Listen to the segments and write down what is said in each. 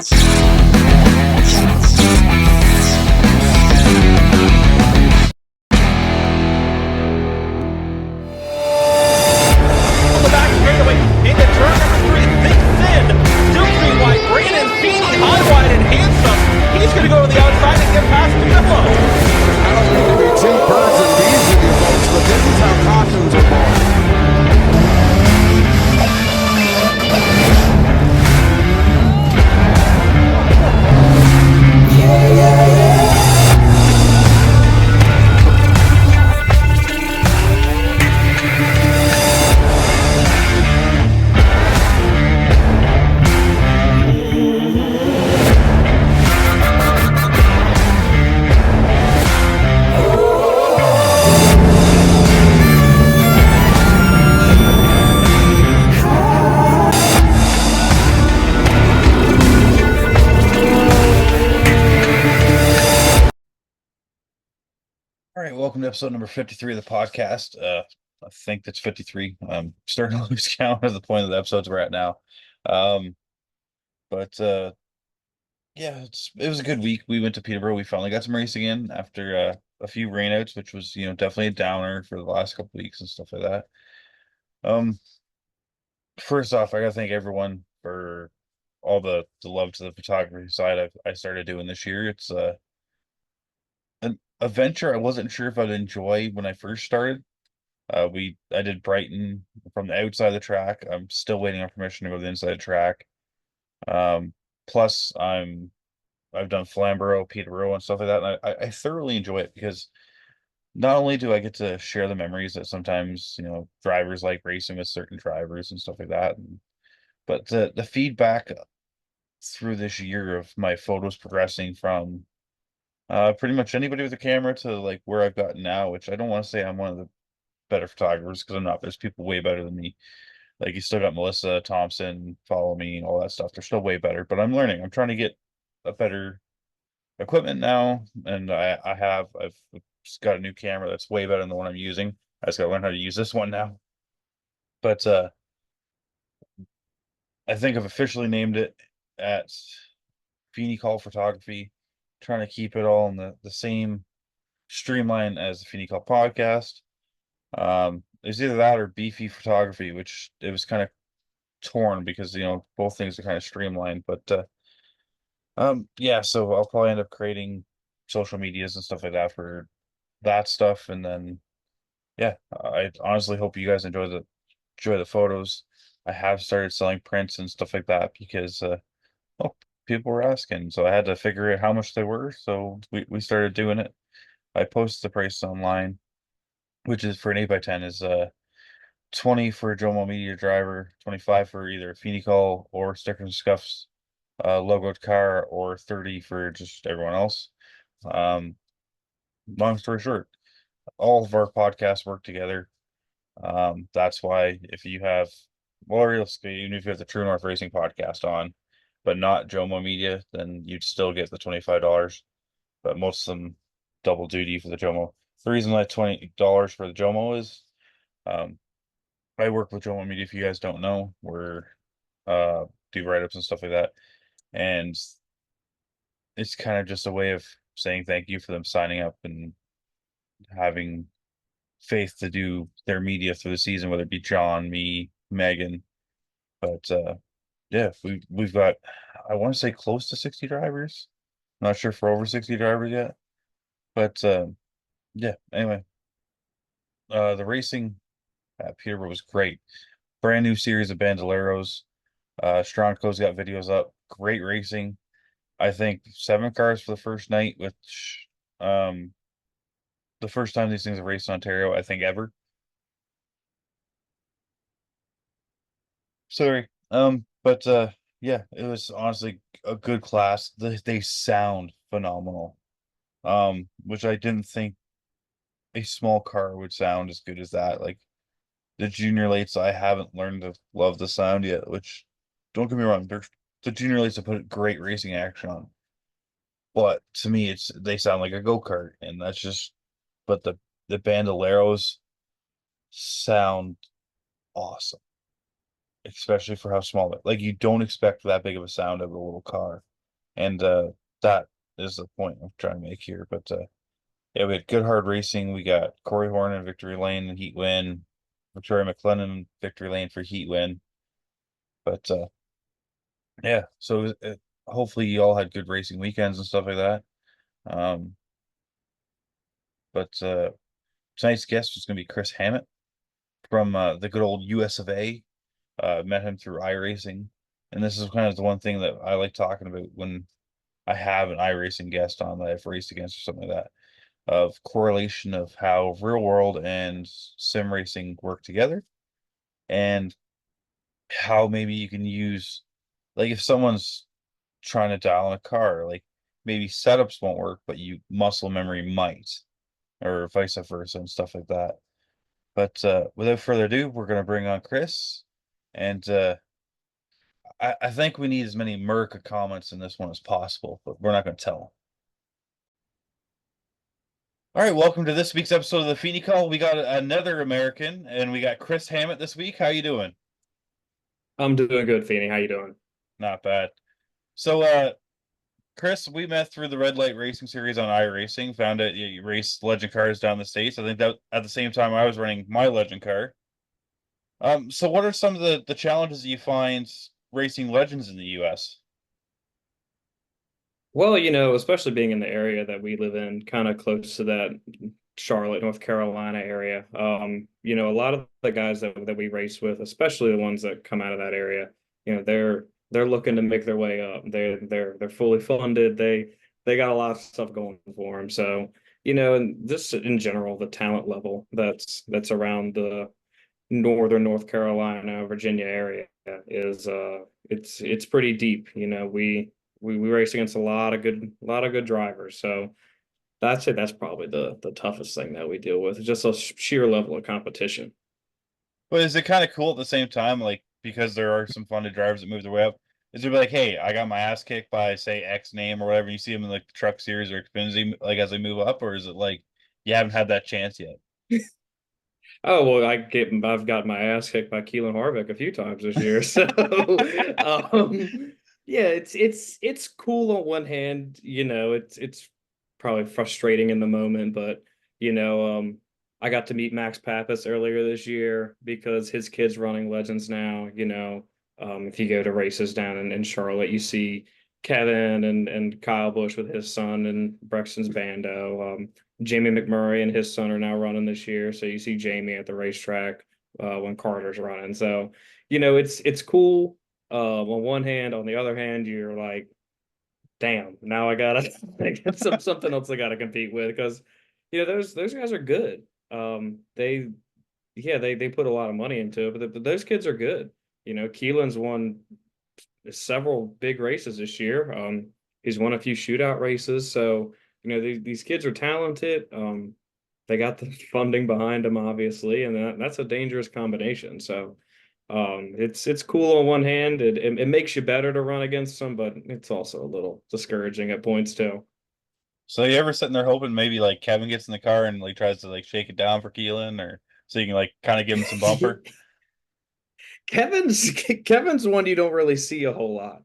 On the back straightaway, into turn number 3, thick thin, still 3 wide, Brandon Feeney, high, wide, and handsome. He's going to go to the outside and get past the middle. I don't mean to be two birds and bees with you folks, but this is how cautions are born. All right, welcome to episode number 53 of the podcast. I think that's 53. I'm starting to lose count at the point of the episodes we're at now. Um, but yeah, it was a good week. We went to Peterborough. We finally got some racing in after a few rainouts, which was definitely a downer for the last couple weeks and stuff like that. Um, First off, I gotta thank everyone for all the love to the photography side I started doing this year. It's a venture I wasn't sure if I'd enjoy when I first started. I did Brighton from the outside of the track. I'm still waiting on permission to go to the inside of the track. Um, Plus I've done Flamborough, Peterborough, and stuff like that. And I thoroughly enjoy it because not only do I get to share the memories that sometimes drivers like racing with certain drivers and stuff like that, but the feedback through this year of my photos progressing from pretty much anybody with a camera to like where I've gotten now, which I don't want to say I'm one of the better photographers because I'm not. There's people way better than me. Like you still got Melissa Thompson, follow me, all that stuff. They're still way better, but I'm learning. I'm trying to get a better equipment now, and I've just got a new camera that's way better than the one I'm using. I just got to learn how to use this one now. But I think I've officially named it at Feeney Call Photography, trying to keep it all in the same streamline as the Feeney Call podcast. It's either that or beefy photography, which it was kind of torn because both things are kind of streamlined. But yeah, so I'll probably end up creating social medias and stuff like that for that stuff, and then yeah, I honestly hope you guys enjoy the photos. I have started selling prints and stuff like that because oh, people were asking, so I had to figure out how much they were. So we started doing it. I posted the price online, which is for an 8x10 is 20 for a Jomo Media driver, 25 for either a Feeney Call or Stickers and Scuffs logoed car, or 30 for just everyone else. Long story short, all of our podcasts work together. That's why if you have, well, realistically, even if you have the True North Racing podcast on, but not Jomo Media, then you'd still get the $25. But most of them double duty for the Jomo. The reason why $20 for the Jomo is, I work with Jomo Media. If you guys don't know, we're do write-ups and stuff like that, and it's kind of just a way of saying thank you for them signing up and having faith to do their media through the season, whether it be John, me, Megan. But yeah, we've got, I want to say, close to 60 drivers. Not sure if we're over 60 drivers yet, but yeah. Anyway, the racing at Peterborough was great. Brand new series of Bandoleros. Stronco's got videos up. Great racing. I think 7 cars for the first night, which the first time these things have raced in Ontario, I think, ever. Sorry. But yeah, it was honestly a good class. They sound phenomenal. Which I didn't think a small car would sound as good as that. Like the junior lates, I haven't learned to love the sound yet, which don't get me wrong, the junior lates have put great racing action on. But to me, they sound like a go-kart, and that's just, but the Bandoleros sound awesome, especially for how small like you don't expect that big of a sound of a little car. And that is the point I'm trying to make here. But yeah, we had good hard racing. We got Corey Horn in victory lane and heat win, Victoria McLennan victory lane for heat win. But yeah, so hopefully you all had good racing weekends and stuff like that. Um, but tonight's guest is going to be Chris Hammett from the good old US of A. Met him through iRacing, and this is kind of the one thing that I like talking about when I have an iRacing guest on that I've raced against or something like that, of correlation of how real world and sim racing work together, and how maybe you can use, like, if someone's trying to dial in a car, like maybe setups won't work, but you muscle memory might, or vice versa and stuff like that. But without further ado, we're gonna bring on Chris, and I think we need as many America comments in this one as possible, but we're not gonna tell them. All right, welcome to this week's episode of the Feeney Call. We got another American, and we got Chris Hammett this week. How you doing? I'm doing good, Feeney. How you doing? Not bad. So, Chris, we met through the Red Light Racing Series on iRacing. Found out you race legend cars down the States. I think that at the same time I was running my legend car. So what are some of the challenges that you find racing legends in the US? Well, especially being in the area that we live in, kind of close to that Charlotte, North Carolina area. A lot of the guys that we race with, especially the ones that come out of that area, they're looking to make their way up. They're fully funded. They got a lot of stuff going for them. So, and just in general, the talent level that's around the northern North Carolina, Virginia area is it's pretty deep. We race against a lot of good drivers. So that's it. That's probably the toughest thing that we deal with. Just a sheer level of competition. But is it kind of cool at the same time, like, because there are some funded drivers that move their way up? Is it like, hey, I got my ass kicked by, say, X name or whatever, and you see them in like the Truck Series or Xfinity, like as they move up, or is it like you haven't had that chance yet? Oh well, I've got my ass kicked by Keelan Harvick a few times this year. So yeah, it's cool on one hand, it's probably frustrating in the moment, but I got to meet Max Pappas earlier this year because his kid's running Legends now. If you go to races down in Charlotte, you see Kevin and Kyle Busch with his son and Brexton's Bando. Jamie McMurray and his son are now running this year, so you see Jamie at the racetrack when Carter's running. So, it's cool on one hand. On the other hand, you're like, damn, now I gotta I got something else I gotta compete with because those guys are good. They yeah they put a lot of money into it, but those kids are good. Keelan's won several big races this year. He's won a few shootout races, so these kids are talented. They got the funding behind them, obviously, and that's a dangerous combination. So, it's cool on one hand. It makes you better to run against them, but it's also a little discouraging at points too. So you ever sitting there hoping maybe like Kevin gets in the car and like tries to like shake it down for Keelan, or so you can like kind of give him some bumper? Kevin's one you don't really see a whole lot.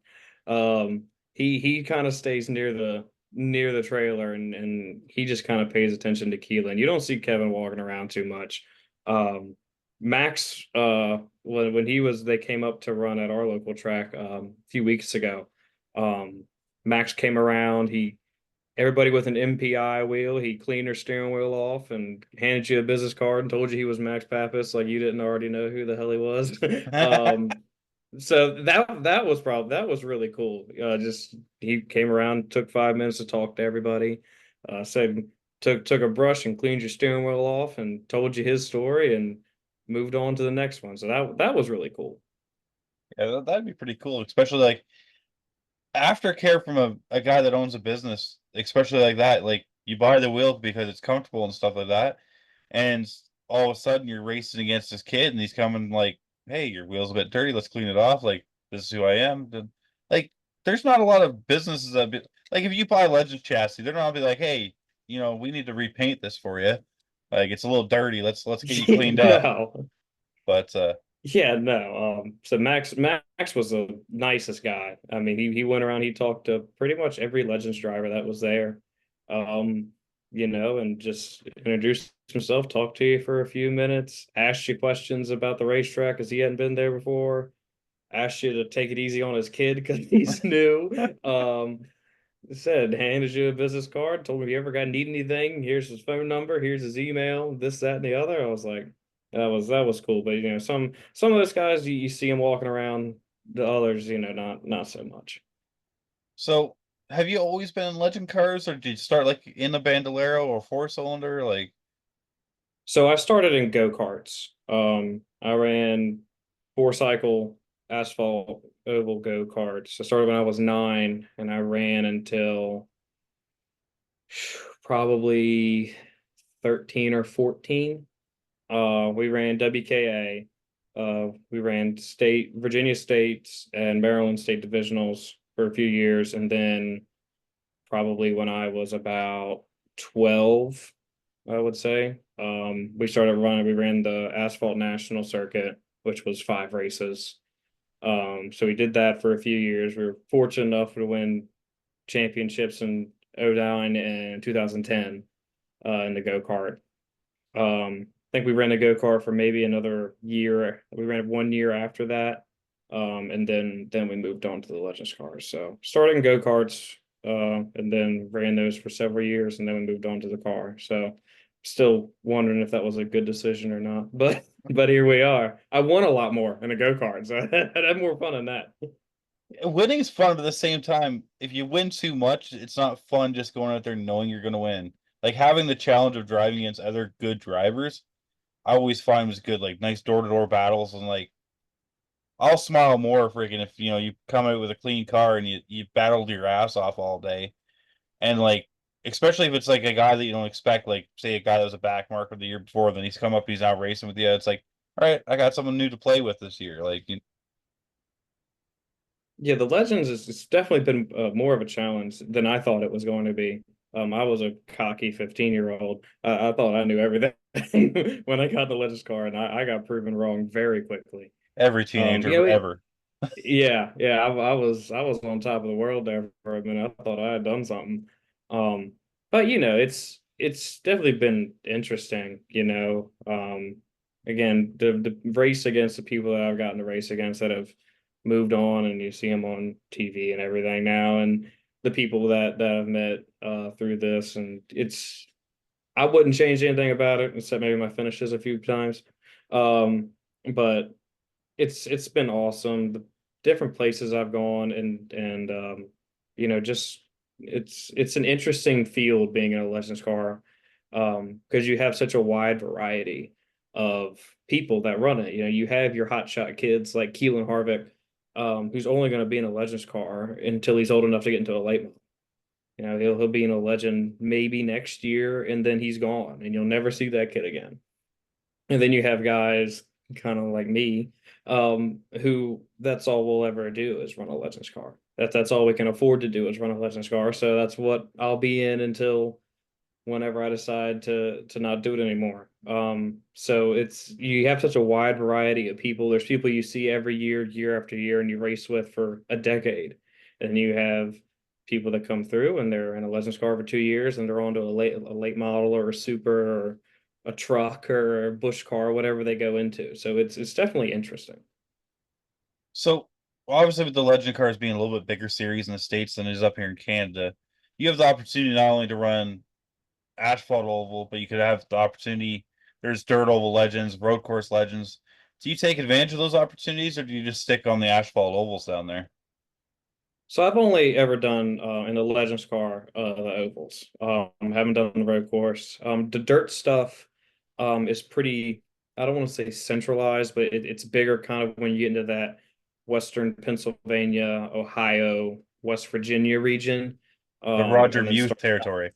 He kind of stays near the trailer and he just kind of pays attention to Keelan. You don't see Kevin walking around too much. Max, when they came up to run at our local track a few weeks ago. Max came around. Everybody with an MPI wheel, he cleaned her steering wheel off and handed you a business card and told you he was Max Pappas, like you didn't already know who the hell he was. So that was really cool. Just he came around, took 5 minutes to talk to everybody, said took a brush and cleaned your steering wheel off and told you his story and moved on to the next one. So that was really cool. Yeah, that'd be pretty cool, especially like aftercare from a guy that owns a business, especially like that. Like you buy the wheel because it's comfortable and stuff like that, and all of a sudden you're racing against this kid, and he's coming like, "Hey, your wheel's a bit dirty. Let's clean it off. Like this is who I am." Like, there's not a lot of businesses that like if you buy Legend chassis, they're not gonna be like, "Hey, we need to repaint this for you. Like it's a little dirty. Let's get you cleaned up." No. But Yeah, no. So Max was the nicest guy. I mean, he went around, he talked to pretty much every Legends driver that was there. Um, and just introduced himself, talked to you for a few minutes, asked you questions about the racetrack because he hadn't been there before, asked you to take it easy on his kid because he's new. Um, said handed you a business card, told me if you ever got need anything, here's his phone number, here's his email, this, that, and the other. I was like, that was cool. But some of those guys you see them walking around, the others, not so much. So, have you always been in legend cars, or did you start like in a Bandolero or four cylinder? Like, So I started in go-karts. I ran four cycle asphalt oval go-karts. I started when I was 9 and I ran until probably 13 or 14. We ran WKA. We ran Virginia States and Maryland State divisionals for a few years, and then probably when I was about 12, I would say, we started running. We ran the Asphalt National Circuit, which was 5 races. So we did that for a few years. We were fortunate enough to win championships in '09 and 2010 in the go kart. I think we ran a go-kart for maybe another year. We ran 1 year after that. And then we moved on to the Legends cars. So starting go-karts, and then ran those for several years, and then we moved on to the car. So still wondering if that was a good decision or not. But here we are. I won a lot more in a go-kart, so I had more fun than that. winning is fun, but at the same time, if you win too much, it's not fun just going out there knowing you're going to win. Like having the challenge of driving against other good drivers, I always find was good. Like nice door-to-door battles, and like I'll smile more freaking if you come out with a clean car and you battled your ass off all day, and like especially if it's like a guy that you don't expect, like say a guy that was a back marker the year before, then he's come up, he's out racing with you. It's like, all right, I got someone new to play with this year. Like, Yeah, the Legends is it's definitely been more of a challenge than I thought it was going to be. I was a cocky 15-year-old. I thought I knew everything when I got the Legends car, and I got proven wrong very quickly. every Um, teenager you know, it, ever. yeah, I was on top of the world there for a minute. I thought I had done something. Um, but it's definitely been interesting. Again, the race against the people that I've gotten to race against that have moved on, and you see them on TV and everything now, and the people that I've met through this, and I wouldn't change anything about it except maybe my finishes a few times. Um, but it's been awesome. The different places I've gone, and just it's an interesting field being in a Legends car, because you have such a wide variety of people that run it. You have your hotshot kids like Keelan Harvick, who's only going to be in a Legends car until he's old enough to get into a late model. He'll be in a Legend maybe next year, and then he's gone, and you'll never see that kid again. And then you have guys kind of like me, who that's all we'll ever do is run a Legends car. That's all we can afford to do is run a Legends car. So that's what I'll be in until whenever I decide to not do it anymore. So you have such a wide variety of people. There's people you see every year, year after year, and you race with for a decade. And you have people that come through and they're in a Legends car for 2 years and they're on to a late model or a super or a truck or a bush car, whatever they go into. So it's definitely interesting. So obviously with the Legend cars being a little bit bigger series in the States than it is up here in Canada, you have the opportunity not only to run asphalt oval, but you could have the opportunity. There's dirt oval legends, road course legends. Do you take advantage of those opportunities, or do you just stick on the asphalt ovals down there? So I've only ever done in the Legends car the ovals. Haven't done the road course. The dirt stuff is pretty. I don't want to say centralized, but it's bigger kind of when you get into that Western Pennsylvania, Ohio, West Virginia region, The Roger and then View start territory.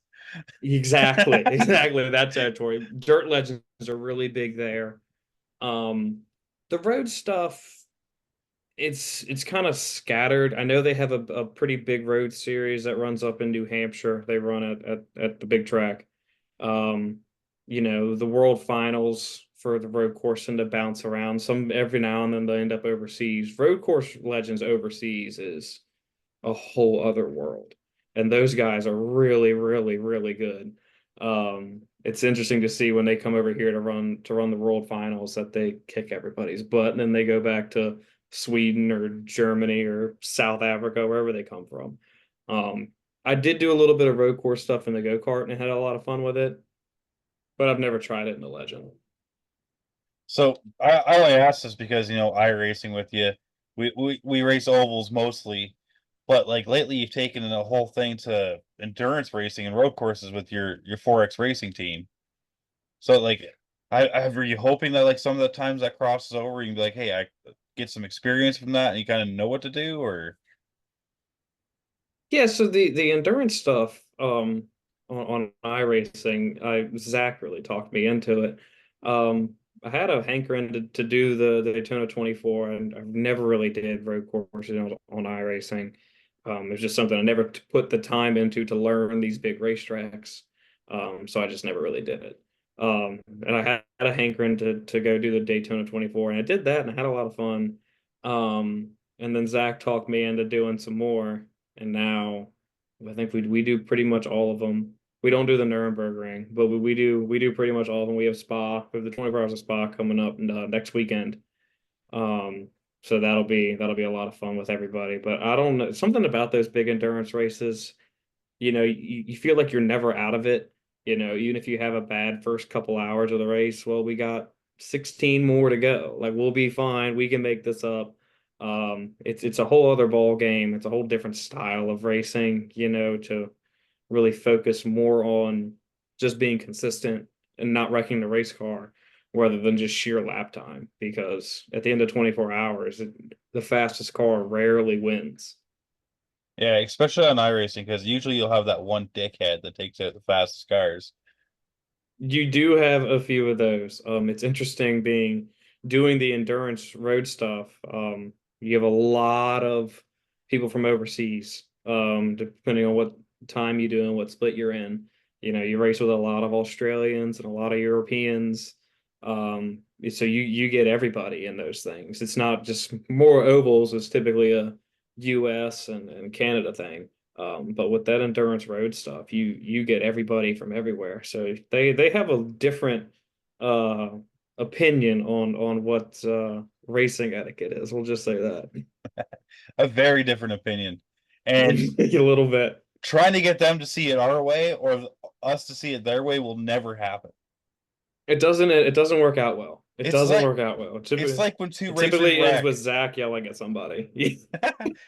exactly exactly that territory. Dirt Legends are really big there. Um, the road stuff it's kind of scattered. I know they have a pretty big road series that runs up in New Hampshire. They run at the big track. The World Finals for the road coursing to bounce around. Some every now and then they end up overseas. Road course legends overseas is a whole other world, and those guys are really, really, really good. It's interesting to see when they come over here to run the world finals that they kick everybody's butt, and then they go back to Sweden or Germany or South Africa, wherever they come from. I did do a little bit of road course stuff in the go-kart and had a lot of fun with it, but I've never tried it in the legend. So I only asked this because iRacing with you, we race ovals mostly, but like lately you've taken the whole thing to endurance racing and road courses with your 4X racing team. So like, were you hoping that like some of the times that crosses over, you can be like, hey, I get some experience from that, and you kind of know what to do, or Yeah, so the endurance stuff on iRacing, Zach really talked me into it. I had a hankering to do the Daytona 24, and I never really did road courses on iRacing. It was just something I never put the time into to learn these big racetracks. So I just never really did it. And I had a hankering to go do the Daytona 24, and I did that and I had a lot of fun. And then Zach talked me into doing some more, and now I think we do pretty much all of them. We don't do the Nuremberg but we do pretty much all of them. We have Spa. We have the 24 hours of Spa coming up next weekend. So that'll be a lot of fun with everybody. But I don't know, something about those big endurance races. You feel like you're never out of it. Even if you have a bad first couple hours of the race, well, we got 16 more to go. Like we'll be fine. We can make this up. It's a whole other ball game. It's a whole different style of racing, to really focus more on just being consistent and not wrecking the race car rather than just sheer lap time. Because at the end of 24 hours, the fastest car rarely wins. yeah, especially on iRacing, because usually you'll have that one dickhead that takes out the fastest cars. You do have a few of those. It's interesting doing the endurance road stuff. You have a lot of people from overseas, depending on what time you do and what split you're in. You race with a lot of Australians and a lot of Europeans. So you get everybody in those things. It's not just more ovals. It's typically a US and Canada thing. But with that endurance road stuff, you get everybody from everywhere. So they have a different uh opinion on what racing etiquette is. We'll just say that. A very different opinion, and A little bit. trying to get them to see it our way or us to see it their way will never happen. It doesn't work out well. It It's doesn't like work out well. it's like when two It racers typically ends wreck. with Zach yelling at somebody.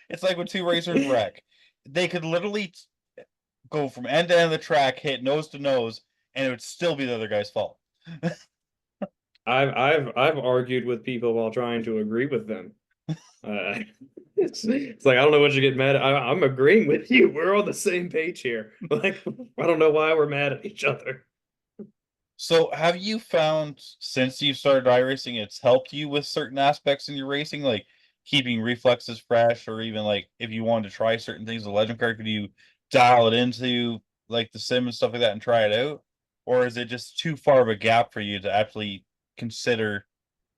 It's like when two racers wreck. They could literally go from end to end of the track, hit nose to nose, and it would still be the other guy's fault. I've argued with people while trying to agree with them. Uh, it's like I don't know what you get mad at. I'm agreeing with you. We're on the same page here. Like I don't know why we're mad at each other. So, have you found since you started iRacing, it's helped you with certain aspects in your racing, like keeping reflexes fresh, or even like if you wanted to try certain things with Legend Card, could you dial it into like the sim and stuff like that and try it out? Or is it just too far of a gap for you to actually consider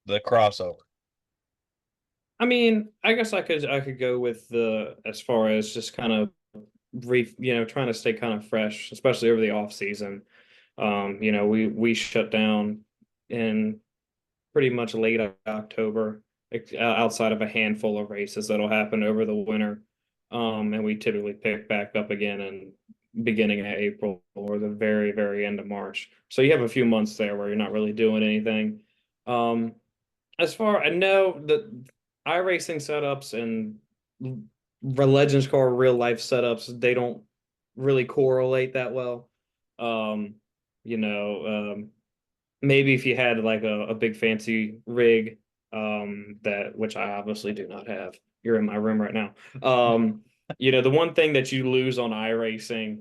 the crossover? I mean, I guess I could go with the as far as just kind of trying to stay kind of fresh, especially over the off season. We shut down in pretty much late October, outside of a handful of races that'll happen over the winter. And we typically pick back up again in beginning of April or the very, very end of March. So you have a few months there where you're not really doing anything. Um, as far I know, the iRacing setups and Legends car real life setups, they don't really correlate that well. Um, you know, maybe if you had like a big fancy rig, that which I obviously do not have. You're in my room right now. The one thing that you lose on iRacing,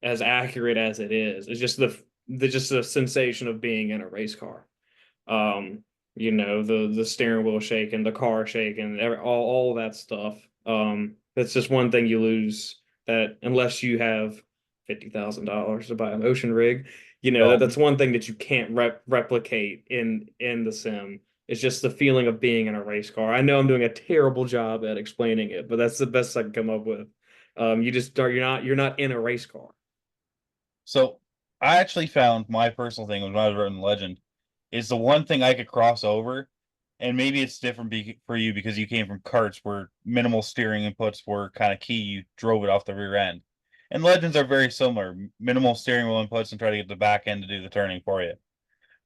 as accurate as it is just the sensation of being in a race car. The steering wheel shaking, the car shaking, all that stuff. That's just one thing you lose, that unless you have $50,000 to buy a motion rig, You know, No. that's one thing that you can't replicate in the sim. It's just the feeling of being in a race car. I know I'm doing a terrible job at explaining it, but that's the best I can come up with. You just start, you're not in a race car. So I actually found my personal thing when I was running Legend is the one thing I could cross over, and maybe it's different for you because you came from karts where minimal steering inputs were kind of key. You drove it off the rear end, and Legends are very similar: minimal steering wheel inputs and try to get the back end to do the turning for you.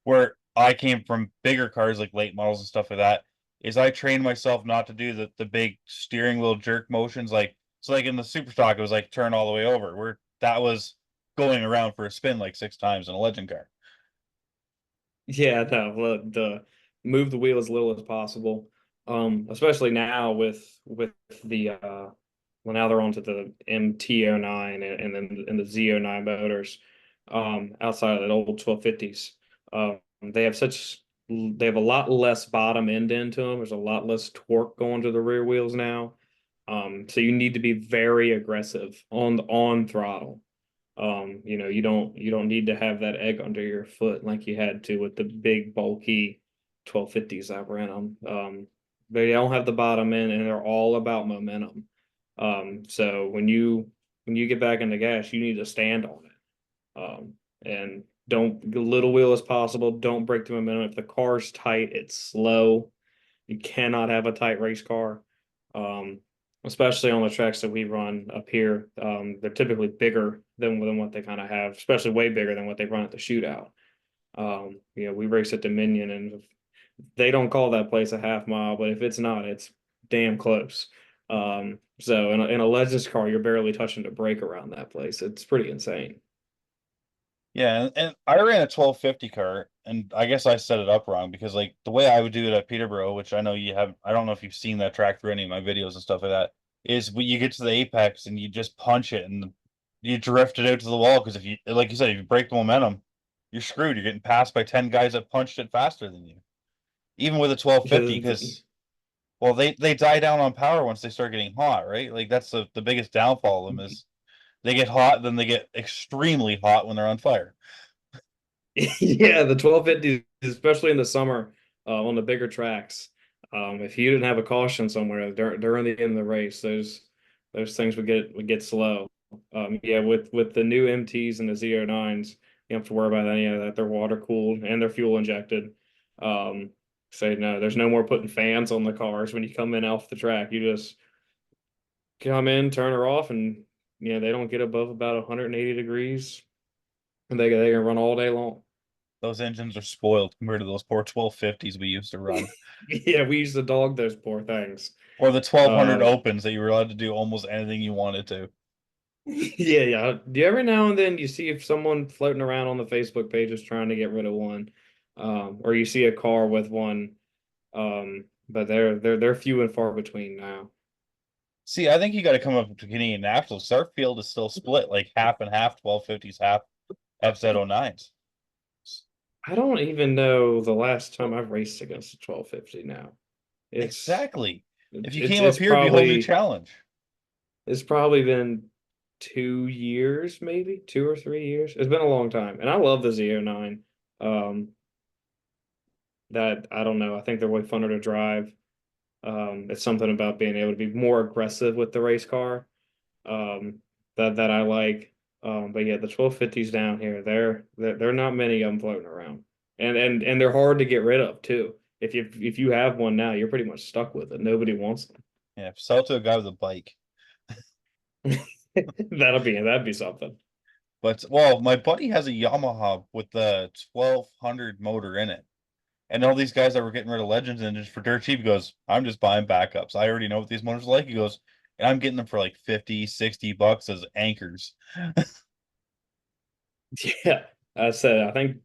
Where I came from bigger cars like late models and stuff like that, is I trained myself not to do the big steering wheel jerk motions. Like so, like in the super stock, it was like turn all the way over. Where that was going around for a spin like 6 times in a Legend car. Yeah, no, the move the wheel as little as possible. Especially now with the well now they're onto the MT09 and then and the Z09 motors. Outside of that old 1250s. They have they have a lot less bottom end into them. There's a lot less torque going to the rear wheels now. So you need to be very aggressive on throttle. You don't need to have that egg under your foot like you had to with the big bulky 1250s I ran them. They don't have the bottom end and they're all about momentum. So when you get back in the gas, you need to stand on it. And don't little wheel as possible. Don't break the momentum. If the car's tight, it's slow. You cannot have a tight race car. Um, Especially on the tracks that we run up here. They're typically bigger than what they kind of have, especially way bigger than what they run at the shootout. We race at Dominion, and they don't call that place a half mile, but if it's not, it's damn close. So in a Legends car, you're barely touching the brake around that place. It's pretty insane. Yeah, and I ran a 1250 car, and I guess I set it up wrong because like the way I would do it at Peterborough, which I know you have, I don't know if you've seen that track through any of my videos and stuff like that, is when you get to the apex and you just punch it and you drift it out to the wall because if you, like you said, if you break the momentum, you're screwed. You're getting passed by 10 guys that punched it faster than you. Even with a 1250, because well, they die down on power once they start getting hot, right? Like that's the biggest downfall of them is they get hot, then they get extremely hot when they're on fire. Yeah, the 1250s, especially in the summer, on the bigger tracks. If you didn't have a caution somewhere during the end of the race, those things would get slow. Yeah, with the new MTs and the Z09s, you don't have to worry about any of that. They're water cooled and they're fuel injected. Um, so no, there's no more putting fans on the cars when you come in off the track. You just come in, turn her off, and yeah, they don't get above about 180 degrees, and they can run all day long. Those engines are spoiled compared to those poor 1250s we used to run. Yeah, we used to dog those poor things. Or the 1200 Uh, opens that you were allowed to do almost anything you wanted to. yeah, yeah. Do you every now and then you see if someone floating around on the Facebook pages trying to get rid of one, or you see a car with one, but they're few and far between now. See, I think you got to come up with Canadian Nationals. Our field is still split like half and half 1250s, half FZ09s. I don't even know the last time I've raced against a 1250 now. It's Exactly. If you it's came up here, it'd be a whole new challenge. it's probably been 2 years, maybe 2 or 3 years. It's been a long time, and I love the Z09. Um, that I don't know. I think they're way funner to drive. It's something about being able to be more aggressive with the race car. Um, that I like. But yeah, the 1250s down here, they're not many of them floating around, and they're hard to get rid of too. If you have one now, you're pretty much stuck with it. Nobody wants Yeah, sell it to a guy with a bike. them. That'd be something. But well, my buddy has a Yamaha with the 1200 motor in it. And all these guys that were getting rid of Legends engines for dirt cheap, he goes, I'm just buying backups. I already know what these motors are like. He goes, and I'm getting them for like 50, 60 bucks as anchors. Yeah, I said I think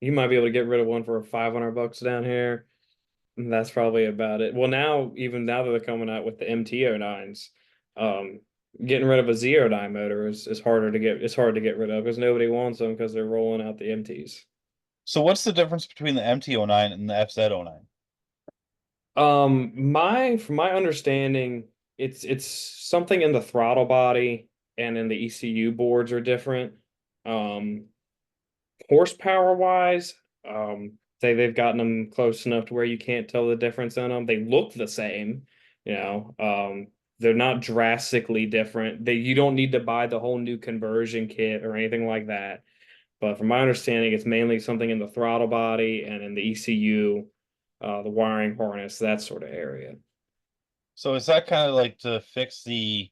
you might be able to get rid of one for 500 bucks down here. And that's probably about it. Well, now even now that they're coming out with the MT09s, um, getting rid of a Z09 motor is harder to get. It's hard to get rid of because nobody wants them because they're rolling out the MTs. So what's the difference between the MT09 and the FZ09? From my understanding, it's something in the throttle body and in the ECU boards are different. Um, Horsepower wise, they've gotten them close enough to where you can't tell the difference in them. They look the same, you know. They're not drastically different. You don't need to buy the whole new conversion kit or anything like that. But from my understanding, it's mainly something in the throttle body and in the ECU, the wiring harness, that sort of area. So is that kind of like to fix the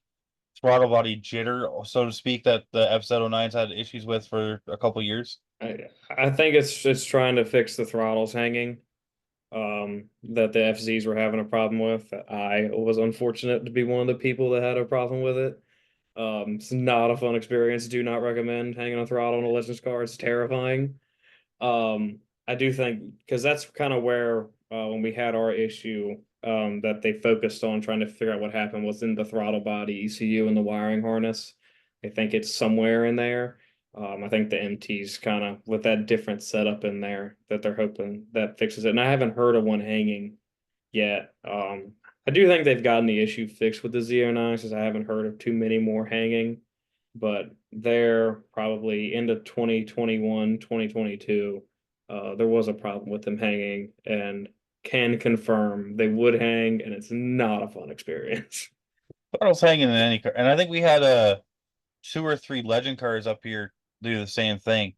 throttle body jitter, so to speak, that the FZ09s had issues with for a couple years? I think it's trying to fix the throttles hanging, that the FZs were having a problem with. I was unfortunate to be one of the people that had a problem with it. It's not a fun experience. Do not recommend hanging a throttle on a Legends car. It's terrifying. I do think because that's kind of where when we had our issue, that they focused on trying to figure out what happened was in the throttle body ECU and the wiring harness. I think it's somewhere in there. I think the MT's kind of with that different setup in there that they're hoping that fixes it. And I haven't heard of one hanging yet. I do think they've gotten the issue fixed with the Z09s because I haven't heard of too many more hanging, but they're probably into 2021, 2022. There was a problem with them hanging and can confirm they would hang, and it's not a fun experience. Throttle's hanging in any car, and I think we had two or three legend cars up here do the same thing.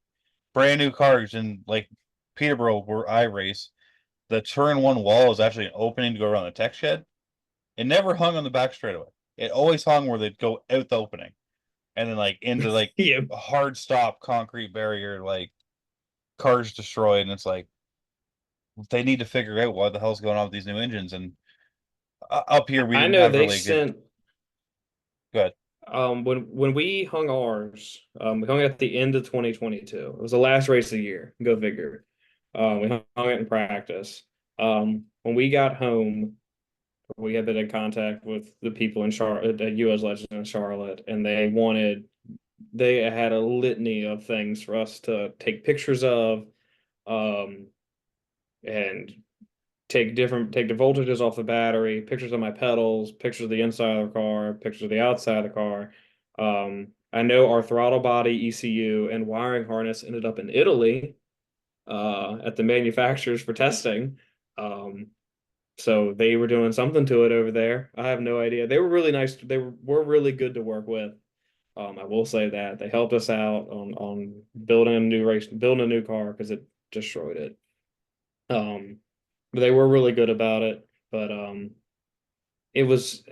Brand new cars in like Peterborough, where I race. The turn one wall is actually an opening to go around the tech shed. It never hung on the back straightaway. It always hung where they'd go out the opening, and then like into like Yeah. a hard stop concrete barrier, like cars destroyed. And it's like they need to figure out what the hell's going on with these new engines. And up here we I didn't know have they really good. sent Good. when we hung ours, we hung it at the end of 2022. It was the last race of the year. Go figure. We hung it in practice. When we got home, we had been in contact with the people in Charlotte, US Legend in Charlotte, and they had a litany of things for us to take pictures of, um, and take the voltages off the battery, pictures of my pedals, pictures of the inside of the car, pictures of the outside of the car. I know our throttle body, ECU, and wiring harness ended up in Italy, at the manufacturers for testing. So they were doing something to it over there. I have no idea. They were really nice. Were really good to work with. I will say that they helped us out on building a new car because it destroyed it. But they were really good about it. But it was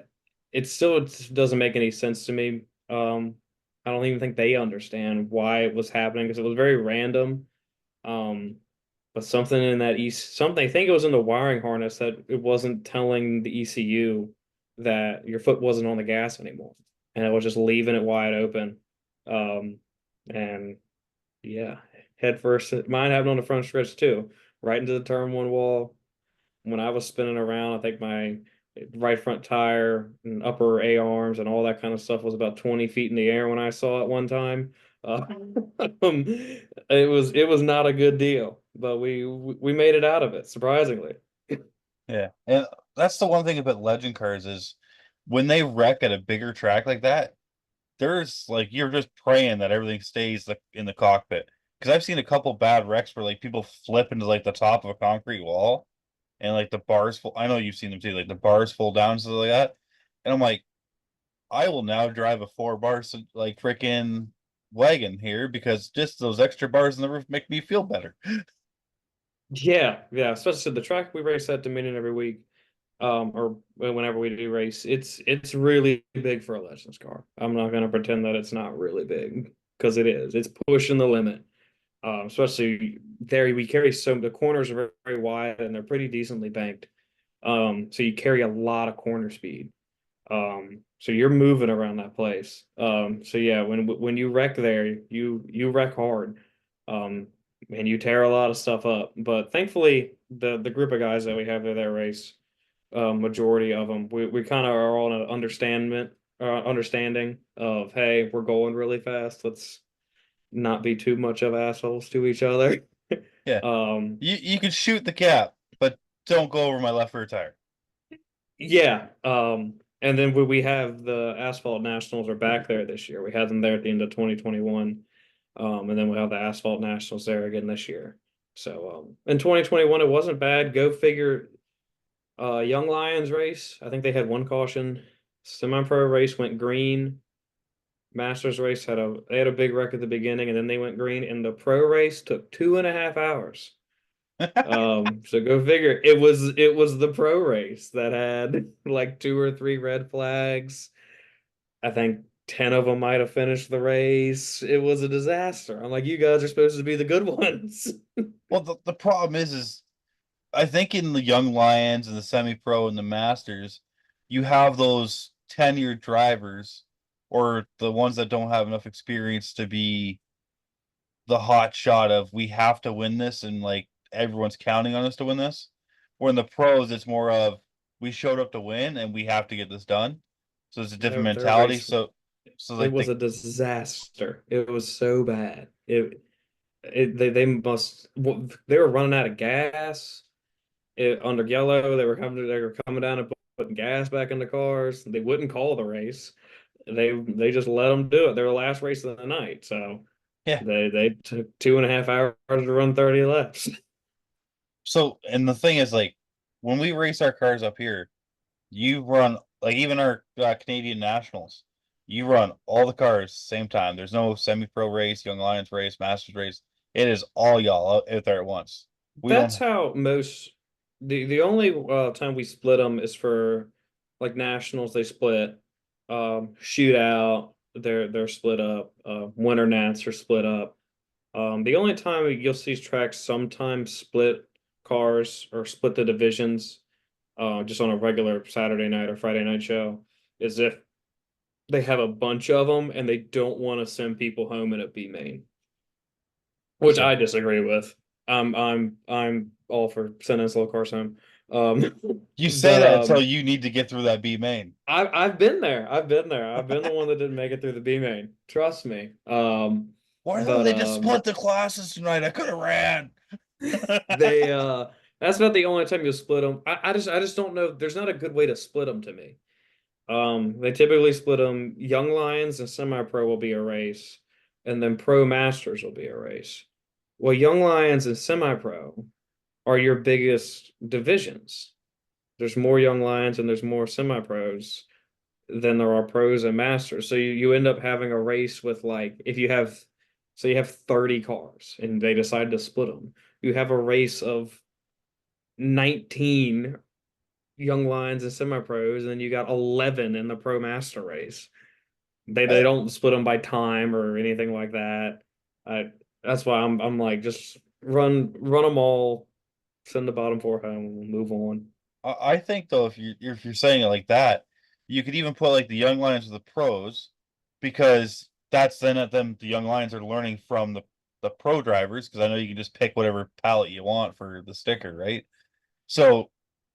it still doesn't make any sense to me. I don't even think they understand why it was happening because it was very random. Um, but something in that something I think it was in the wiring harness that it wasn't telling the ECU that your foot wasn't on the gas anymore, and it was just leaving it wide open. Um, and yeah, head first. Mine happened on the front stretch too, right into the turn one wall. When I was spinning around, I think my right front tire and upper A arms and all that kind of stuff was about 20 feet in the air when I saw it one time. It was not a good deal, but we made it out of it, surprisingly. Yeah. And that's the one thing about legend cars is when they wreck at a bigger track like that, there's like you're just praying that everything stays in the cockpit. Because I've seen a couple bad wrecks where like people flip into like the top of a concrete wall and like the bars fall. I know you've seen them too, like the bars fall down and stuff like that. And I'm like, I will now drive a 4 bar like freaking wagon here because just those extra bars in the roof make me feel better. Yeah, especially the track we race at Dominion every week, or whenever we do race, it's really big for a Legends car. I'm not gonna pretend that it's not really big because it is. It's pushing the limit. Especially there, we carry the corners are very, very wide and they're pretty decently banked. So you carry a lot of corner speed. So you're moving around that place. So yeah, when you wreck there, you wreck hard. Um, and you tear a lot of stuff up. But thankfully, the group of guys that we have there that race, majority of them, we kind of are all in an understanding of, hey, we're going really fast. Let's not be too much of assholes to each other. Yeah. Um, You can shoot the cap, but don't go over my left rear tire. yeah. And then we have the Asphalt Nationals are back there this year. We had them there at the end of 2021. And then we'll have the asphalt nationals there again this year. So in 2021 it wasn't bad. Go figure. Young Lions race, I think they had one caution. Semi-pro race went green. Masters race had a big wreck at the beginning, and then they went green. And the pro race took 2.5 hours. So go figure. It was the pro race that had like 2 or 3 red flags. I think 10 of them might have finished the race. It was a disaster. I'm like, you guys are supposed to be the good ones. Well, the problem is I think in the Young Lions and the semi-pro and the Masters, you have those tenured drivers or the ones that don't have enough experience to be the hot shot of we have to win this and like everyone's counting on us to win this. Where in the pros, it's more of we showed up to win and we have to get this done. So it's a different Their mentality. race, So it like was a disaster. It was so bad. They must they were running out of gas. Under yellow, they were coming down and putting gas back in the cars. They wouldn't call the race. They just let them do it. They were the last race of the night, so yeah. they took 2.5 hours to run 30 laps. So and the thing is like when we race our cars up here, you run like even our Canadian nationals, you run all the cars same time. There's no semi-pro race, Young Lions race, Masters race. It is all y'all out there at once. We That's don't. how most the only time we split them is for like nationals. They split shootout. They're split up. Winter nats are split up. The only time you'll see tracks sometimes split cars or split the divisions, just on a regular Saturday night or Friday night show, is if they have a bunch of them and they don't want to send people home in a B main, which So I disagree with. I'm all for sending slow cars home. Um, you say but that until you need to get through that B main. I've been there. I've been there. I've been the one that didn't make it through the B main. Trust me. Why don't But they just split the classes tonight? I could have ran. they that's not the only time you'll split them. I just don't know. There's not a good way to split them to me. They typically split them. Young Lions and semi-pro will be a race, and then pro masters will be a race. Well, Young Lions and semi-pro are your biggest divisions. There's more Young Lions and there's more semi-pros than there are pros and masters. So you end up having a race with like if you have so you have 30 cars and they decide to split them. You have a race of 19 Young Lions and semi-pros, and then you got 11 in the pro master race. They Uh, don't split them by time or anything like that. I That's why I'm like just run them all, send the bottom 4 home, and we'll move on. I think though, if you're saying it like that, you could even put like the Young Lions with the pros, because that's then at them the Young Lions are learning from the pro drivers, because I know you can just pick whatever palette you want for the sticker, right? So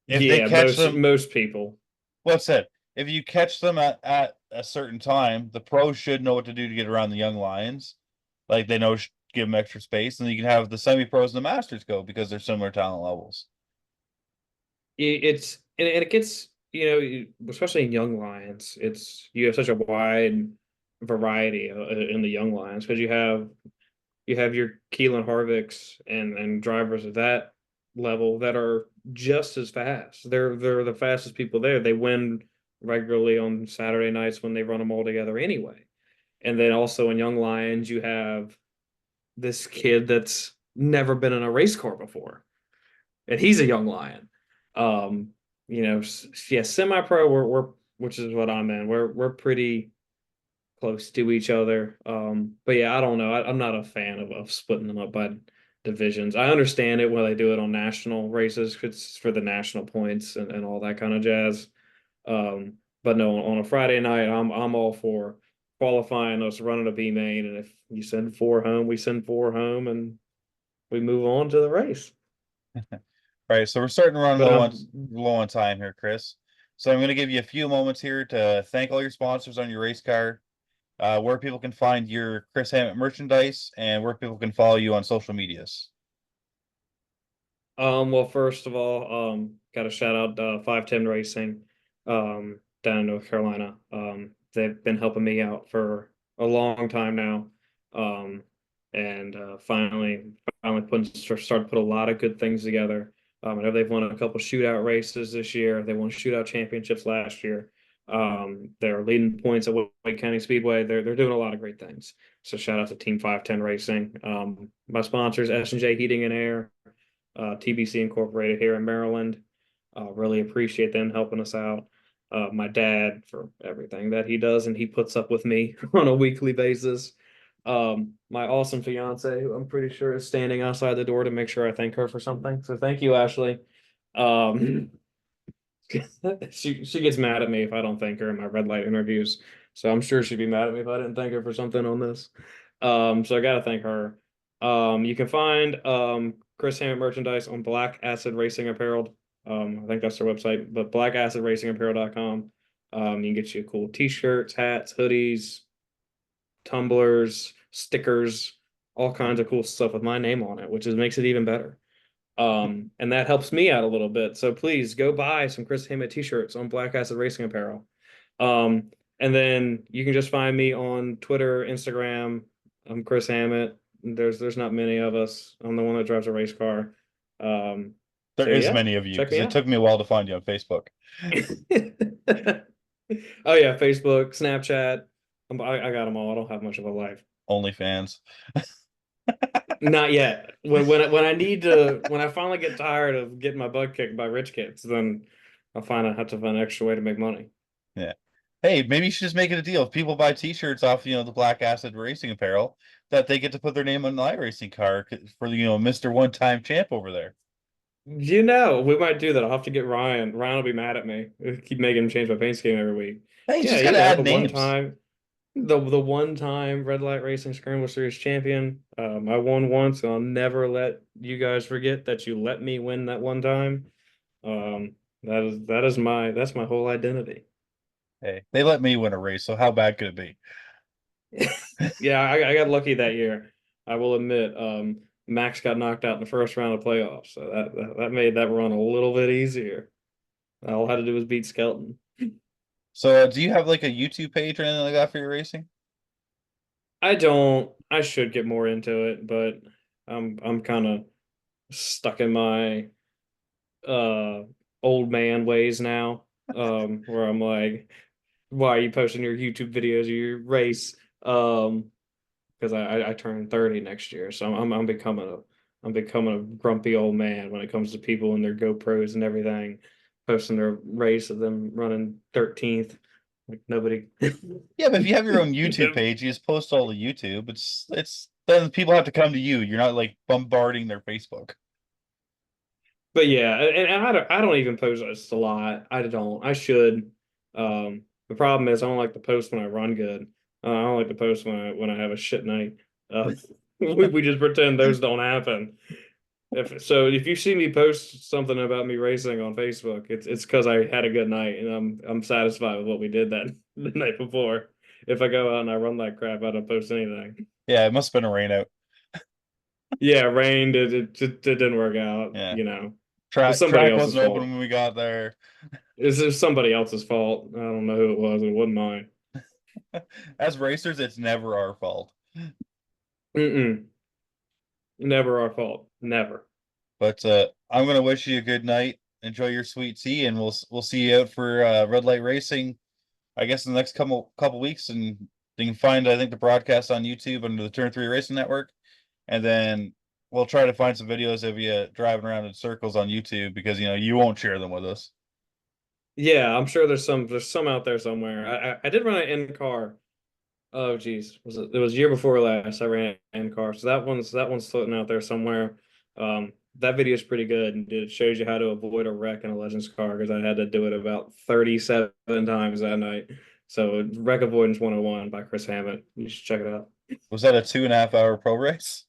if they Yeah, catch them, most people. what's that? If you catch them at a certain time, the pros should know what to do to get around the Young Lions. Like they know give them extra space, and you can have the semi pros and the masters go because they're similar talent levels. It's and it gets, especially in Young Lions, it's you have such a wide variety in the Young Lions because you have your Keelan Harvicks and drivers of that level that are just as fast. They're the fastest people there. They win regularly on Saturday nights when they run them all together anyway. And then also in Young Lions, you have this kid that's never been in a race car before, and he's a young lion. Um, yeah, semi-pro, we're which is what I'm in. We're pretty close to each other. But yeah, I don't know. I'm not a fan of splitting them up by divisions. I understand it when they do it on national races. It's for the national points and all that kind of jazz. Um, but no, on a Friday night, I'm all for qualifying us running a B main, and if you send 4 home, we send 4 home, and we move on to the race. Right, so we're starting to run But low on time here, Chris. So I'm going to give you a few moments here to thank all your sponsors on your race car, where people can find your Chris Hammett merchandise, and where people can follow you on social medias. well, first of all, got to shout out 510 Racing, down in North Carolina. They've been helping me out for a long time now. and finally started to put a lot of good things together. I know they've won a couple shootout races this year. They won shootout championships last year. They're leading points at Wake County Speedway. They're doing a lot of great things. So shout out to Team 510 Racing. My sponsors, S&J Heating and Air, TBC Incorporated here in Maryland. Really appreciate them helping us out. My dad for everything that he does and he puts up with me on a weekly basis. My awesome fiance, who I'm pretty sure is standing outside the door to make sure I thank her for something. So thank you, Ashley. She gets mad at me if I don't thank her in my red light interviews. So I'm sure she'd be mad at me if I didn't thank her for something on this. So I gotta thank her. You can find Chris Hammett merchandise on Black Acid Racing Apparel. I think that's their website, but blackacidracingapparel.com. You can get you cool t-shirts, hats, hoodies, tumblers, stickers, all kinds of cool stuff with my name on it, which makes it even better. And that helps me out a little bit. So please go buy some Chris Hammett t-shirts on Black Acid Racing Apparel. And then you can just find me on Twitter, Instagram. I'm Chris Hammett. There's not many of us. I'm the one that drives a race car. There is many of you because it took me a while to find you on Facebook. Oh yeah, Facebook, Snapchat. I got them all. I don't have much of a life. OnlyFans. Not yet. When I finally get tired of getting my butt kicked by rich kids, then I have to find an extra way to make money. Yeah. Hey, maybe you should just make it a deal. If people buy t-shirts off, the Black Acid Racing Apparel, that they get to put their name on the iRacing car for Mr. One-Time Champ over there. We might do that. I'll have to get Ryan. Ryan will be mad at me. I keep making him change my paint scheme every week. Hey, you just gotta add names. The one-time Red Light Racing Scramble Series champion. I won once, and I'll never let you guys forget that you let me win that one time. That's my whole identity. Hey, they let me win a race, so how bad could it be? Yeah, I got lucky that year. I will admit. Max got knocked out in the first round of playoffs, so that made that run a little bit easier. All I had to do was beat Skelton. So, do you have like a YouTube page or anything like that for your racing? I don't. I should get more into it, but I'm kind of stuck in my old man ways now. Where I'm like, why are you posting your YouTube videos of your race? Because I turn 30 next year, so I'm becoming a grumpy old man when it comes to people and their GoPros and everything, posting their race of them running 13th. Like nobody. Yeah, but if you have your own YouTube page, you just post all the YouTube. It's then people have to come to you. You're not like bombarding their Facebook. But yeah, and I don't even post this a lot. I don't. I should. The problem is I don't like to post when I run good. I don't like to post when I have a shit night. We just pretend those don't happen. If you see me post something about me racing on Facebook, it's because I had a good night and I'm satisfied with what we did the night before. If I go out and I run like crap, I don't post anything. Yeah, it must have been a rain out. Yeah, rained. It didn't work out. Yeah. Track wasn't open when we got there. It's somebody else's fault. I don't know who it was. It wasn't mine. As racers, it's never our fault. Never our fault. Never. But I'm gonna wish you a good night. Enjoy your sweet tea, and we'll see you out for Red Light Racing. I guess in the next couple weeks, and you can find I think the broadcast on YouTube under the Turn 3 Racing Network, and then we'll try to find some videos of you driving around in circles on YouTube because you won't share them with us. Yeah, I'm sure there's some out there somewhere. I did run an in car. Oh geez, it was year before last I ran an in car. So that one's floating out there somewhere. That video is pretty good and it shows you how to avoid a wreck in a Legends car because I had to do it about 37 times that night. So Wreck Avoidance 101 by Chris Hammett. You should check it out. Was that a 2.5 hour pro race?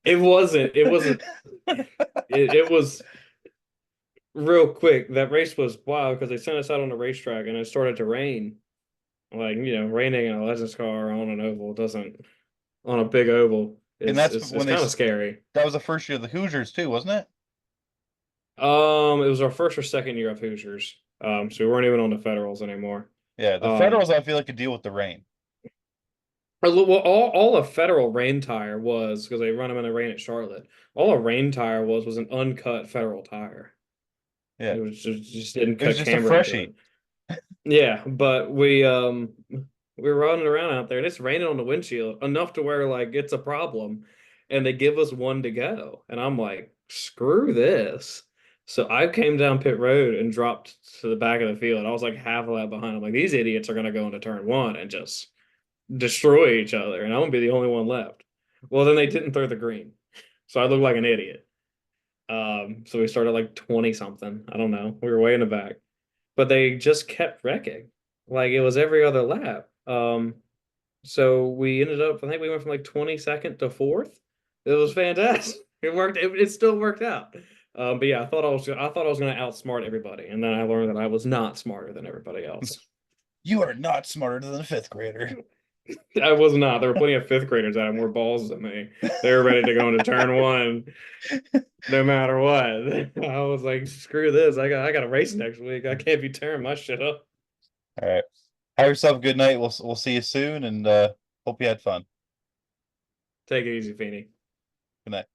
It wasn't. It was real quick. That race was wild because they sent us out on the racetrack and it started to rain. Like, raining in a Legends car on an oval on a big oval. It's kind of scary. That was the first year of the Hoosiers too, wasn't it? It was our first or second year of Hoosiers. So we weren't even on the Federals anymore. Yeah, the Federals I feel like could deal with the rain. Well, all a Federal rain tire was, because they run them in the rain at Charlotte. All a rain tire was an uncut Federal tire. Yeah, It was just didn't it was cut just a camber into freshie. it. Yeah, but we were running around out there and it's raining on the windshield enough to where like it's a problem. And they give us one to go. And I'm like, screw this. So I came down pit road and dropped to the back of the field. I was like half a lap behind. I'm like, these idiots are gonna go into turn one and just destroy each other, and I'm gonna be the only one left. Well, then they didn't throw the green, so I looked like an idiot. So we started like 20 something. I don't know. We were way in the back, but they just kept wrecking. Like it was every other lap. So we ended up. I think we went from like 22nd to fourth. It was fantastic. It worked. It still worked out. But yeah, I thought I was going to outsmart everybody, and then I learned that I was not smarter than everybody else. You are not smarter than a fifth grader. I was not. There were plenty of fifth graders that had more balls than me. They were ready to go into turn one, no matter what. I was like, screw this. I got a race next week. I can't be tearing my shit up. All right. Have yourself a good night. We'll see you soon, and hope you had fun. Take it easy, Feeney. Good night.